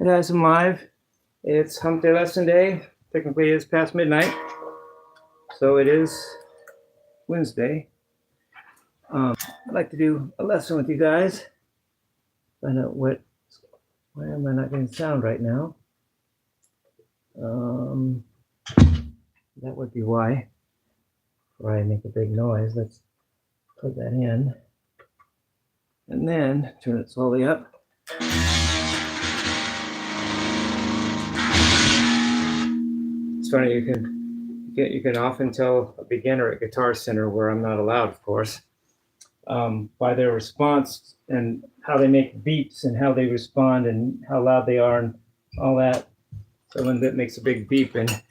Hi guys, I'm live. It's Humpday lesson day. Technically it's past midnight, so it is Wednesday. I'd like to do a lesson with you guys. Find out why am I not getting sound right now? That would be why. Before I make a big noise, let's plug that in. And then turn it slowly up. It's funny, you can often tell a beginner at Guitar Center, where I'm not allowed, of course, by their response and how they make beeps and how they respond and how loud they are and all that. So when that makes a big beep, and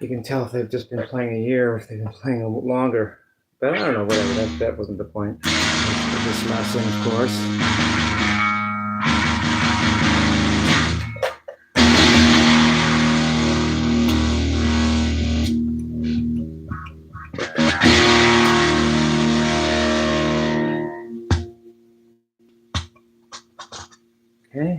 you can tell if they've just been playing a year or if they've been playing a little longer. But I don't know, whatever, that wasn't the point of this lesson, of course. Okay.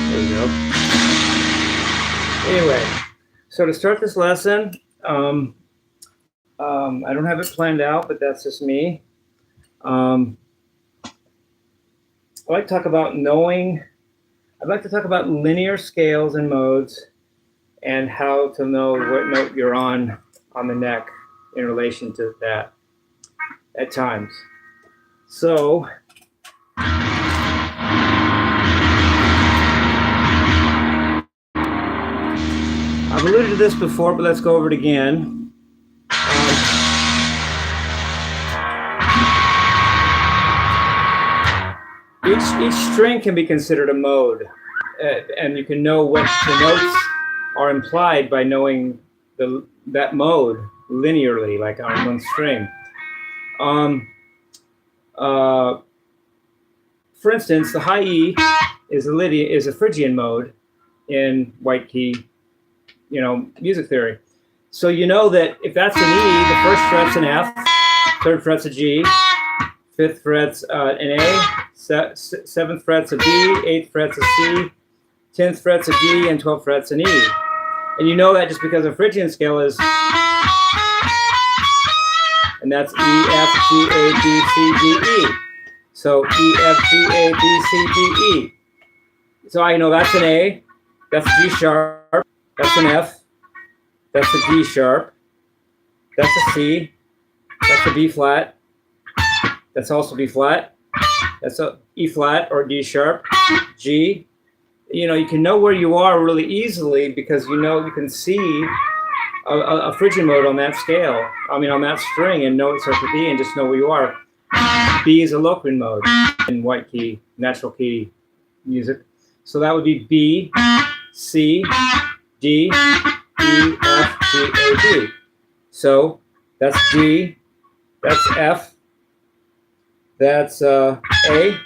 There you go. Anyway, so to start this lesson, I don't have it planned out, but that's just me. I like to talk about I'd like to talk about linear scales and modes and how to know what note you're on the neck in relation to that at times. So, I've alluded to this before, but let's go over it again. Each string can be considered a mode, and you can know what the notes are implied by knowing that mode linearly, like on one string. For instance, the high E is a Phrygian mode in white key, music theory. So you know that if that's an E, the first fret's an F, third fret's a G, fifth fret's an A, seventh fret's a B, eighth fret's a C, 10th fret's a D, and 12th fret's an E. And you know that just because a Phrygian scale is, and that's E, F, G, A, B, C, D, E. So E, F, G, A, B, C, D, E. So I know that's an A, that's a G sharp, that's an F, that's a D sharp, that's a C, that's a B flat, that's also B flat, that's a E flat or D sharp, G. You can know where you are really easily because you can see a Phrygian mode on that scale, on that string, and know it starts with E and just know where you are. B is a Locrian mode in white key, natural key music. So that would be B, C, D, E, F, G, A, B. So that's D, that's F, that's A,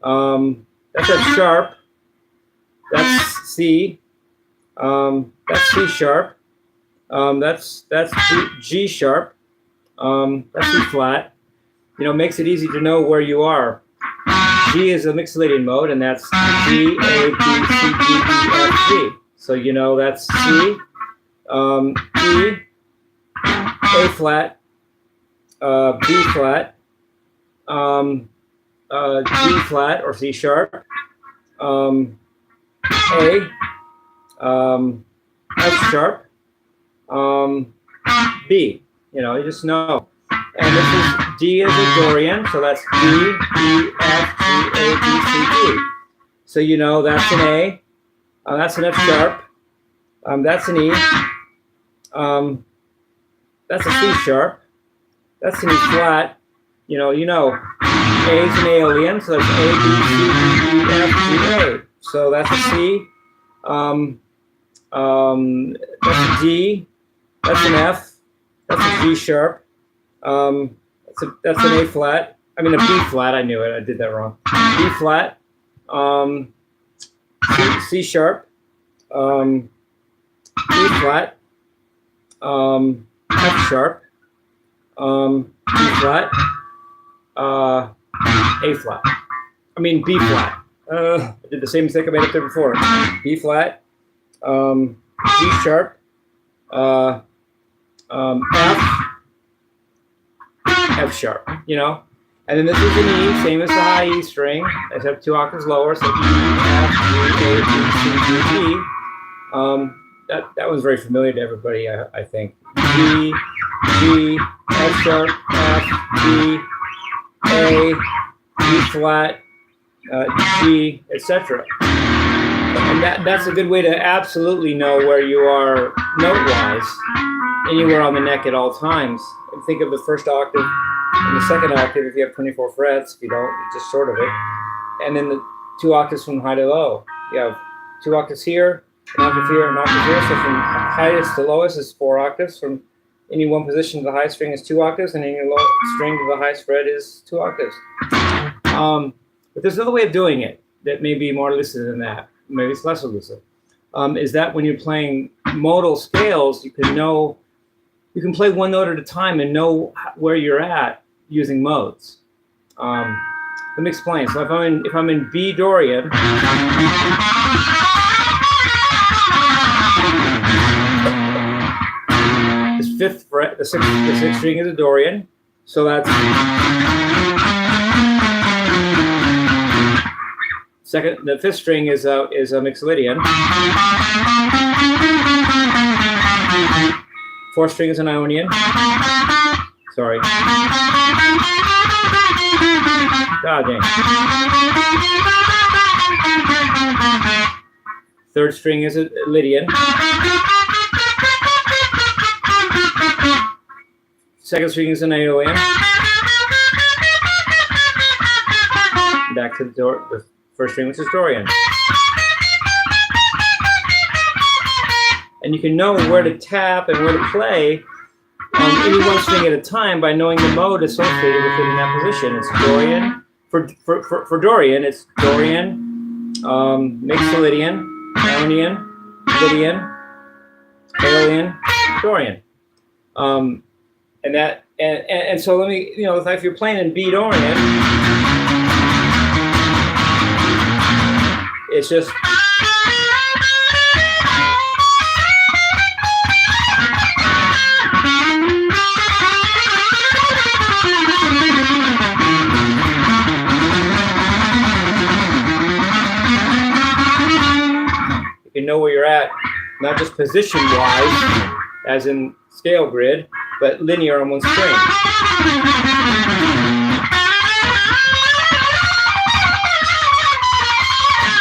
that's F sharp, that's C, that's C sharp, that's G sharp, that's E flat. Makes it easy to know where you are. G is a mixolydian mode, and that's G, A, B, C, D, E, F, G. So that's C, E, A flat, B flat, G flat or C sharp, A, F sharp, B. You just know. And this is D is a Dorian, so that's D, E, F, G, A, B, C, D. So that's an A, that's an F sharp, that's an E, that's a C sharp, that's an E flat. A is an Aeolian, so that's A, B, C, D, E, F, G, A. So that's a C, that's a D, that's an F, that's a G sharp, that's an A flat, a B flat, I knew it, I did that wrong. B flat, C sharp, E flat, F sharp, E flat, A flat. I mean B flat. I did the same mistake I made up there before. B flat, G sharp, F sharp. You know, and then this is an E, same as the high E string, except 2 octaves lower. So E, F, G, A, B, C, D, E. That was very familiar to everybody, I think. G, G, F sharp, F, G, A, G flat, G, etc. And that's a good way to absolutely know where you are note-wise, anywhere on the neck at all times. And think of the first octave and the second octave if you have 24 frets. If you don't, just short of it. And then the 2 octaves from high to low. You have 2 octaves here, an octave here, an octave here. So from highest to lowest is 4 octaves. From any one position to the highest string is 2 octaves, and any low string to the highest fret is 2 octaves. But there's another way of doing it that may be more elusive than that. Maybe it's less elusive. Is that when you're playing modal scales, you can play one note at a time and know where you're at using modes. Let me explain. So if I'm in B Dorian, this 5th fret, the sixth string is a Dorian, so that's second. The 5th string is a Mixolydian. 4th string is an Ionian. Sorry. God dang. 3rd string is a Lydian. 2nd string is an Aeolian. Back to the 1st string, which is Dorian. And you can know where to tap and where to play any one string at a time by knowing the mode associated with it in that position. It's Dorian. For Dorian, it's Dorian, Mixolydian, Ionian, Lydian, Aeolian, Dorian. And so let me, if you're playing in B Dorian, it's just you can know where you're at, not just position wise, as in scale grid, but linear on one string.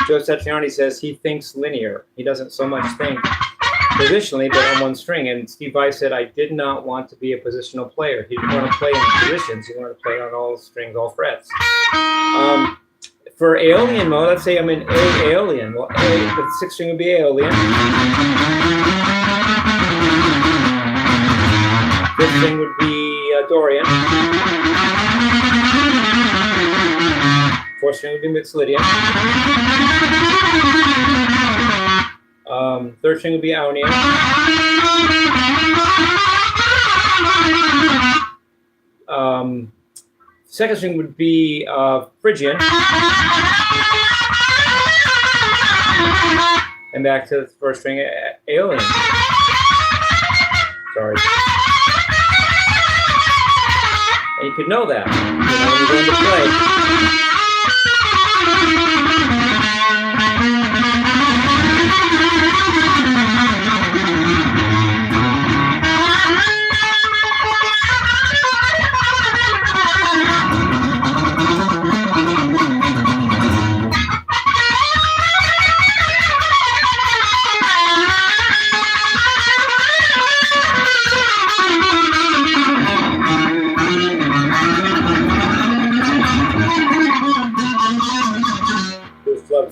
Joe Satriani says he thinks linear. He doesn't so much think positionally, but on one string. And Steve Vai said, I did not want to be a positional player. He didn't want to play in positions. He wanted to play on all strings, all frets. For Aeolian mode, let's say I'm in A Aeolian. Well, the 6th string would be Aeolian. 5th string would be Dorian. 4th string would be Mixolydian. 3rd string would be Ionian. 2nd string would be Phrygian. And back to the 1st string, Aeolian. Sorry. And you could know that, when you're going to play.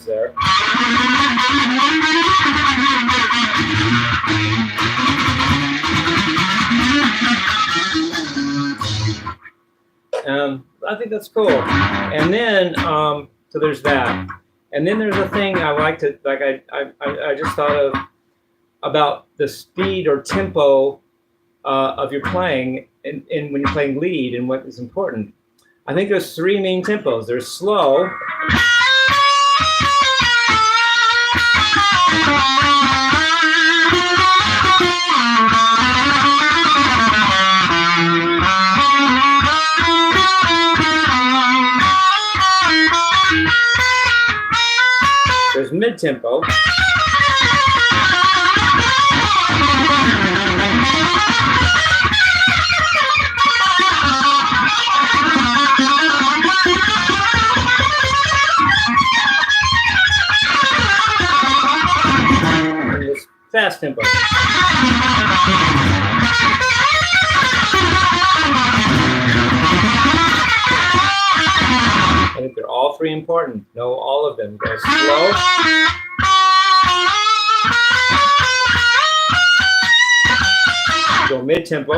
There. I think that's cool. And then, so there's that. And then there's a thing I like to, like I just thought of about the speed or tempo of your playing in when you're playing lead and what is important. I think there's 3 main tempos. There's slow. There's mid-tempo. And there's fast tempo. I think they're all 3 important. Know all of them. Go slow. Go mid-tempo.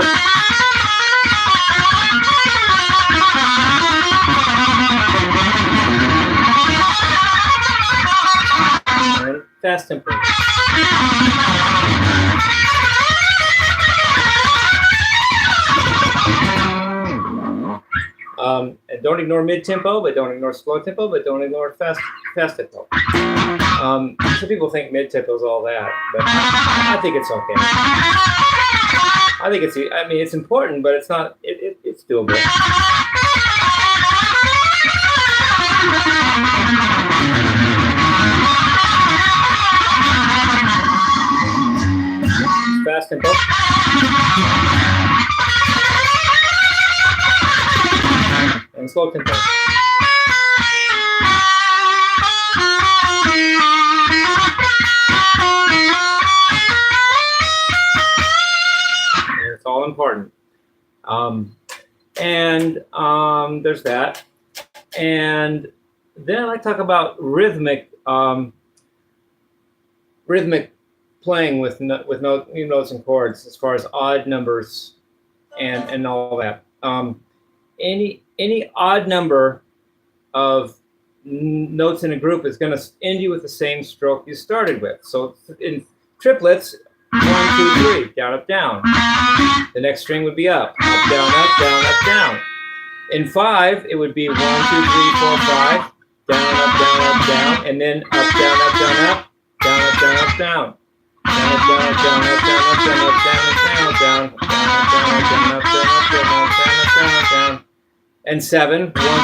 And fast tempo. And don't ignore mid-tempo, but don't ignore slow tempo, but don't ignore fast tempo. Some people think mid-tempo is all that, but I think it's okay. I think it's important, but it's not, it's doable. Fast tempo. And slow tempo. It's all important. There's that. And then I like to talk about rhythmic playing with notes and chords as far as odd numbers and all that. Any odd number of notes in a group is going to end you with the same stroke you started with. So in triplets, 1, 2, 3, down, up, down. The next string would be up, down, up, down, up, down. In 5, it would be 1, 2, 3, 4, 5, down, up, down, and then up, down, up, down, up, down, up, down, up, down. Down, up, down, up, down, up, down, up, down, up, down, up, down, down, down, down, up, down, up, down, up, down, up, down, up, down. And 7, 1, 2, 3, 4,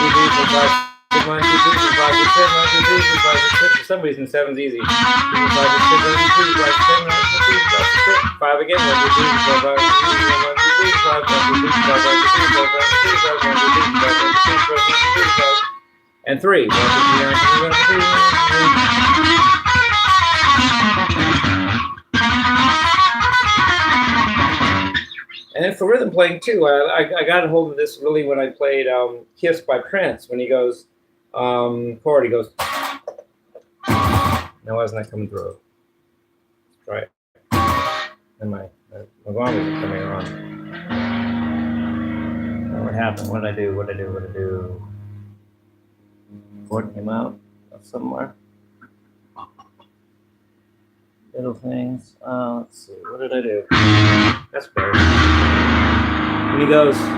5, 6, 1, 2, 3, 4, 5, 6, 7, 1, 2, 3, 4, 5, 6, 7. For some reason, 7's easy. 2, 5, 6, 7, 2, 5, 7, 1, 2, 3, 4, 5, 6, 5 again. 1, 2, 3, 4, 5, 6, 1, 2, 3, 5, 1, 2, 3, 4, 5, 6, 4, 5, 6, 5, 1, 2, 3, 4, 5, 6, 4, 5, 6, 5. And 3, 1, 2, 3, 1, 2, 3, 1, 2, 3. And then for rhythm playing too, I got a hold of this really when I played Kiss by Prince, when he goes, chord, he goes, now why isn't that coming through? Try it. And my gong isn't coming on. What happened? What did I do? Chord came out somewhere. Little things. Let's see. What did I do? That's better. When he goes, 1,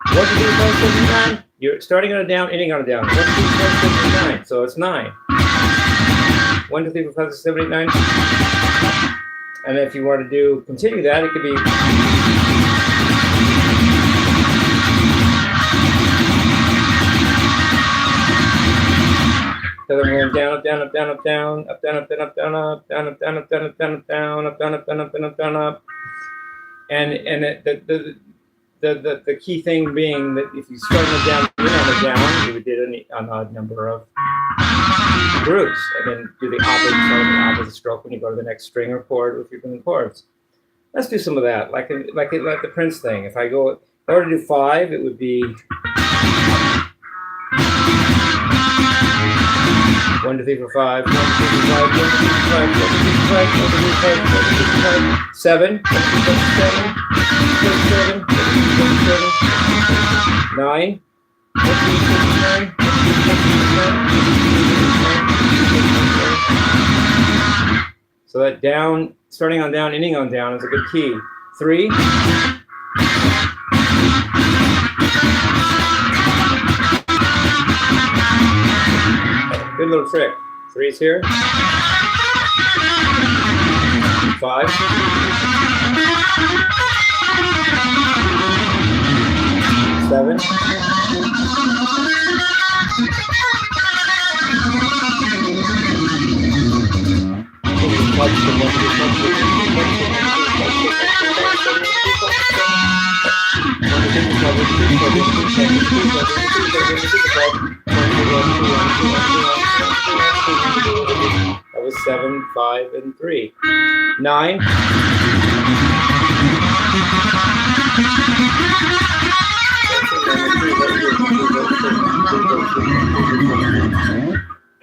2, 3, 4, 5, 6, 9. You're starting on a down, ending on a down. 1, 2, 3, 4, 5, 6, 9. So it's 9. 1, 2, 3, 4, 5, 6, 7, 8, 9. And if you want to continue that, it could be. So then we're going down, up, down, up, down, up, down, up, down, up, down, up, down, up, down, up, down, up, down, up, down, up, down, up, down, up, down, up, down, up. And the key thing being that if you start on the down, you're on the down, you did an odd number of groups, and then do the opposite stroke when you go to the next string or chord if you're doing chords. Let's do some of that, like the Prince thing. If I were to do 5, it would be 1, 2, 3, 4, 5, 1, 2, 3, 4, 5, 1, 2, 3, 4, 5, 1, 2, 3, 4, 5, 1, 2, 3, 4, 5, 1, 2, 3, 4, 5, 7, 1, 2, 3, 4, 7, 9, So that down, starting on down, ending on down is a good key. 3. Good little trick. 3's here. 5. 7. 7, 5, and 3. 9.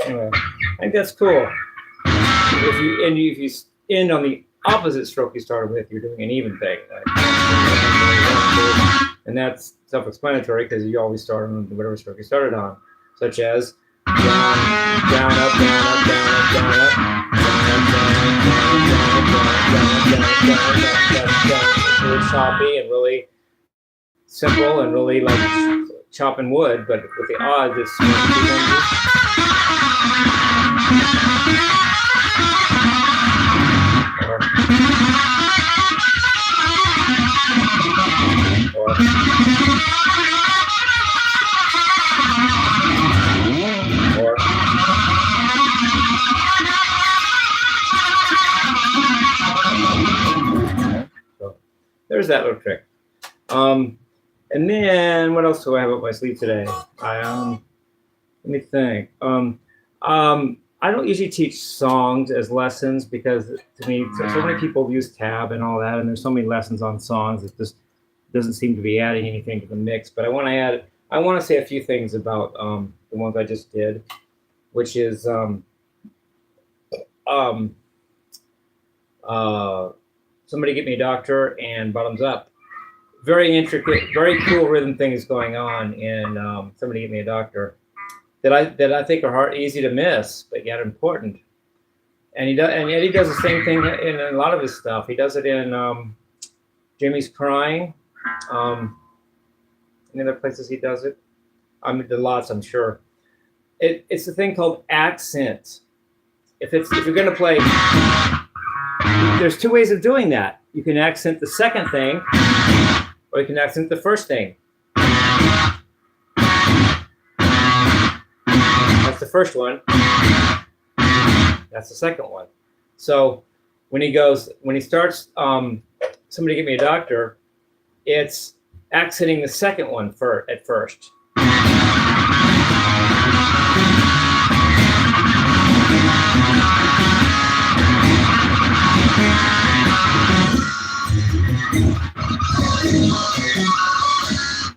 Anyway, I think that's cool. If you end on the opposite stroke you started with, you're doing an even thing. And that's self-explanatory because you always start on whatever stroke you started on, such as down, down, up, down, up, down, up, down, up, down. Really choppy and really simple and really like chopping wood, but with the odds, it's so there's that little trick. And then what else do I have up my sleeve today? Let me think. I don't usually teach songs as lessons because to me, so many people use tab and all that, and there's so many lessons on songs that just doesn't seem to be adding anything to the mix. But I want to say a few things about the ones I just did, which is Somebody Get Me a Doctor and Bottoms Up. Very intricate, very cool rhythm things going on in Somebody Get Me a Doctor that I think are easy to miss, but yet important. And yet he does the same thing in a lot of his stuff. He does it in Jimmy's Crying. In other places he does it. There are lots, I'm sure. It's a thing called accent. If you're going to play, there's two ways of doing that. You can accent the second thing, or you can accent the first thing. That's the first one. That's the second one. So when he starts Somebody Get Me a Doctor, it's accenting the second one at first.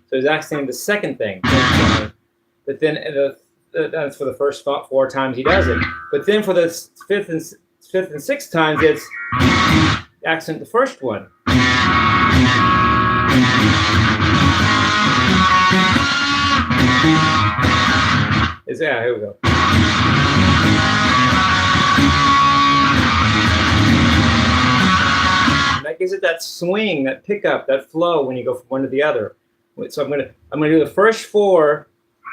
So he's accenting the second thing. But then that's for the first 4 times he does it. But then for the fifth and sixth times, it's accent the first one. Here we go. And that gives it that swing, that pickup, that flow when you go from one to the other. So I'm gonna do the first 4.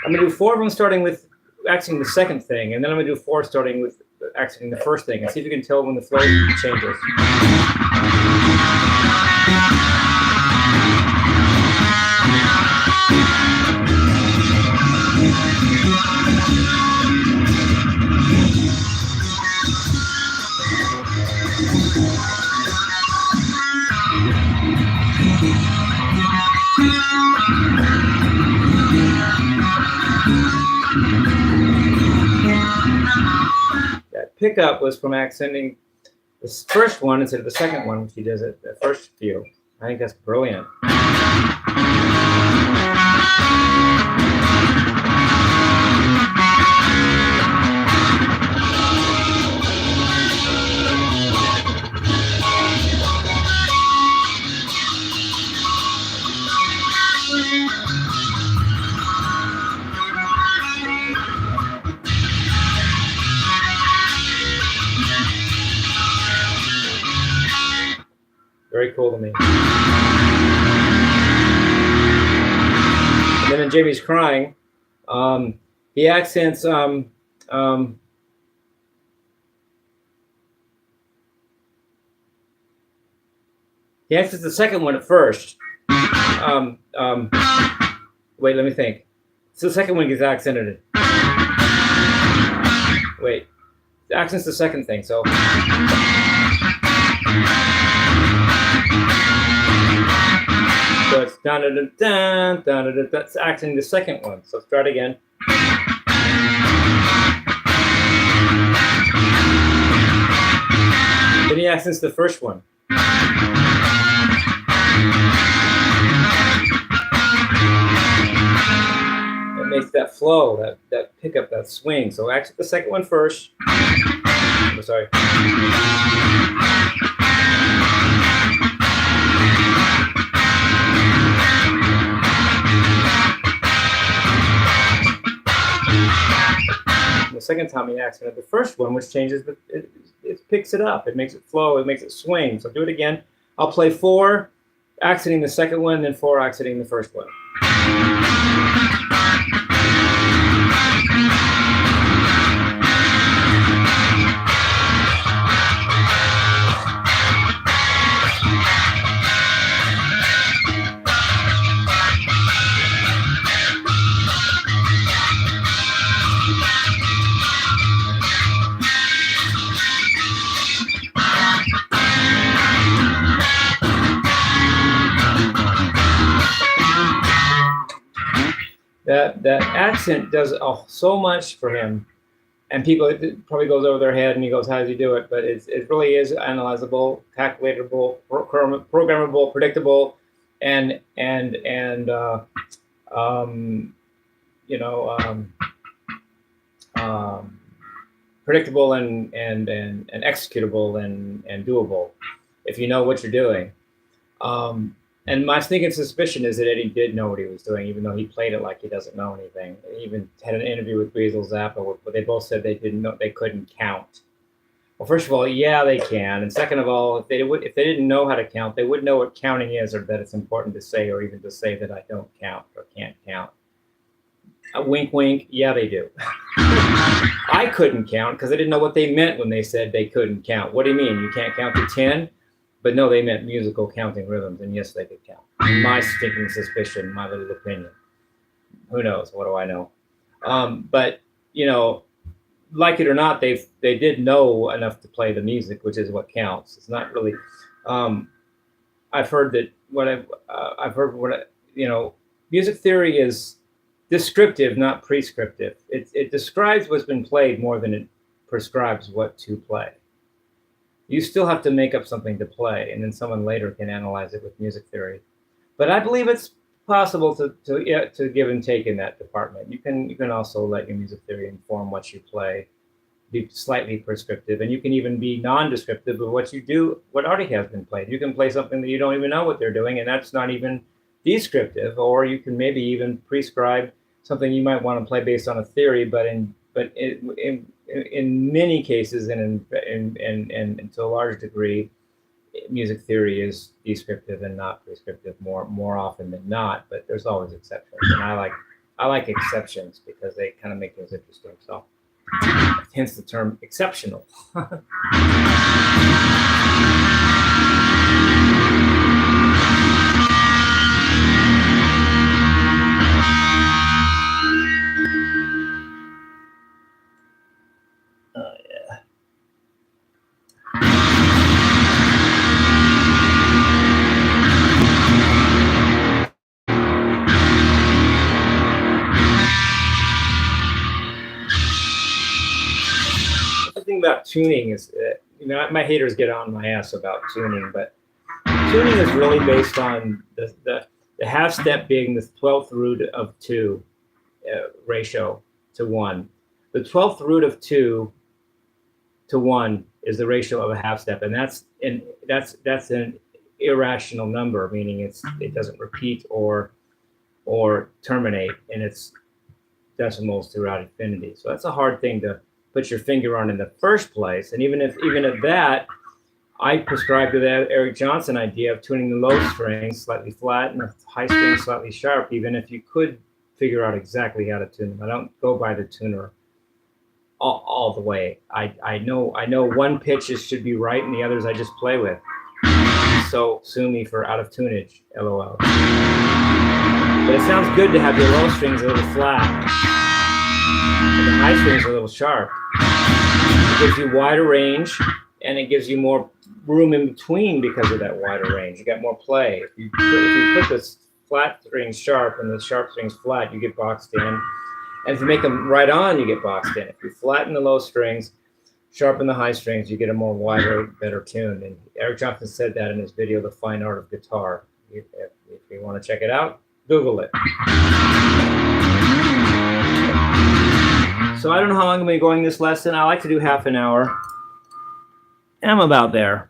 I'm gonna do 4 of them starting with accenting the second thing, and then I'm gonna do 4 starting with accenting the first thing, and see if you can tell when the flow changes. That pickup was from accenting the first one instead of the second one, which he does it the first few. I think that's brilliant. Very cool to me. And then when Jamie's crying, he accents he accents the second one at first. Wait, let me think. So the second one gets accented. Wait, accent's the second thing. So it's dun dun dun dun dun. That's accenting the second one. So let's try it again. Then he accents the first one. It makes that flow, that pickup, that swing. So accent the second one first. I'm sorry. The second time he accented the first one, which changes it picks it up. It makes it flow. It makes it swing. So do it again. I'll play 4, accenting the second one, then 4 accenting the first one. That accent does so much for him, and people, it probably goes over their head, and he goes, "How does he do it?" But it really is analyzable, calculatable, programmable, predictable, and predictable and executable and doable if you know what you're doing. And my sneaking suspicion is that Eddie did know what he was doing, even though he played it like he doesn't know anything. He even had an interview with Weasel Zappa where they both said they couldn't count. Well, first of all, yeah, they can. And second of all, if they didn't know how to count, they would know what counting is, or that it's important to say, or even to say that I don't count or can't count. A wink, wink. Yeah, they do. I couldn't count because I didn't know what they meant when they said they couldn't count. What do you mean? You can't count to 10? But no, they meant musical counting rhythms, and yes, they could count. My stinking suspicion, my little opinion. Who knows? What do I know? But like it or not, they did know enough to play the music, which is what counts. It's not really. I've heard that music theory is descriptive, not prescriptive. It describes what's been played more than it prescribes what to play. You still have to make up something to play, and then someone later can analyze it with music theory. But I believe it's possible to give and take in that department. You can also let your music theory inform what you play, be slightly prescriptive, and you can even be non-descriptive of what you do, what already has been played. You can play something that you don't even know what they're doing, and that's not even descriptive. Or you can maybe even prescribe something you might want to play based on a theory, but in many cases and to a large degree, music theory is descriptive and not prescriptive more often than not. But there's always exceptions, and I like exceptions because they kind of make things interesting. So, hence the term exceptional. About tuning is, my haters get on my ass about tuning, but tuning is really based on the half step being the 12th root of 2 ratio to 1. The 12th root of 2 to 1 is the ratio of a half step, and that's an irrational number, meaning it doesn't repeat or terminate in its decimals throughout infinity. So that's a hard thing to put your finger on in the first place. And even at that, I prescribe to that Eric Johnson idea of tuning the low strings slightly flat and the high strings slightly sharp, even if you could figure out exactly how to tune them. I don't go by the tuner all the way. I know one pitch should be right and the others I just play with. So sue me for out of tunage, LOL. But it sounds good to have your low strings a little flat and the high strings a little sharp. It gives you wider range and it gives you more room in between because of that wider range. You got more play. If you put the flat strings sharp and the sharp strings flat, you get boxed in. And if you make them right on, you get boxed in. If you flatten the low strings, sharpen the high strings, you get a more wider, better tune. And Eric Johnson said that in his video, The Fine Art of Guitar. If you want to check it out, Google it. So I don't know how long I'm going to be going this lesson. I like to do half an hour. And I'm about there.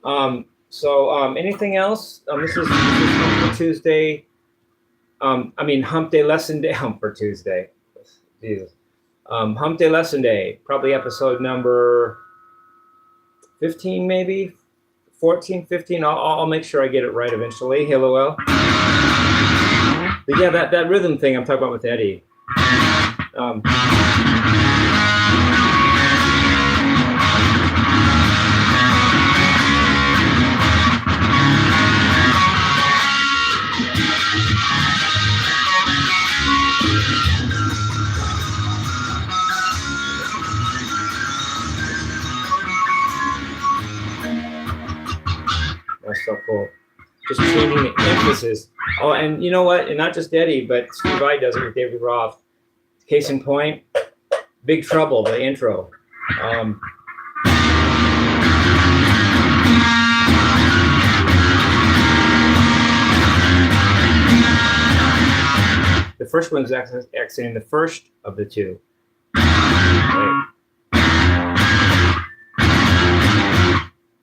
Anything else? This is Hump for Tuesday. Hump Day lesson day. Hump for Tuesday. Jesus. Hump Day lesson day. Probably episode number 15, maybe 14, 15. I'll make sure I get it right eventually. Hello. But yeah, that rhythm thing I'm talking about with Eddie. That's so cool. Just changing the emphasis. Oh, and you know what? And not just Eddie, but Steve Vai does it with David Roth. Case in point, Big Trouble, the intro. The first one's accenting the first of the two. Right.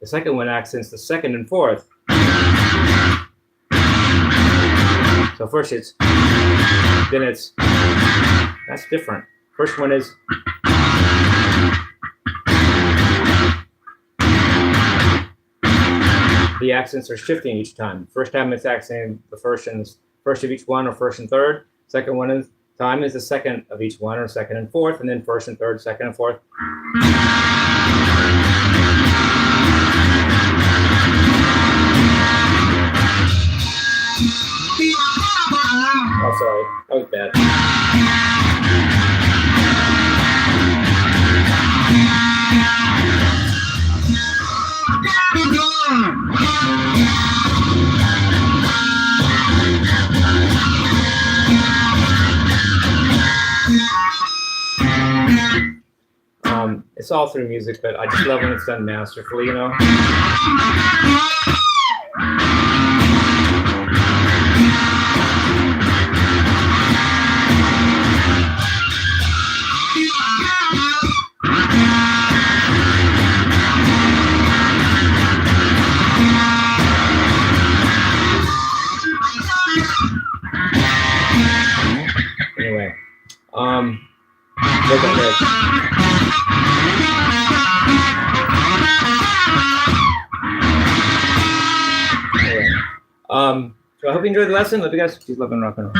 The second one accents the second and fourth. So first that's different. First one is the accents are shifting each time. First time it's accenting the first of each one, or first and third. Second one is the second of each one, or second and fourth, and then first and third, second and fourth. Oh, sorry. That was bad. It's all through music, but I just love when it's done masterfully, you know? Anyway, look at this. So I hope you enjoyed the lesson. Love you guys. Keep loving rock and roll.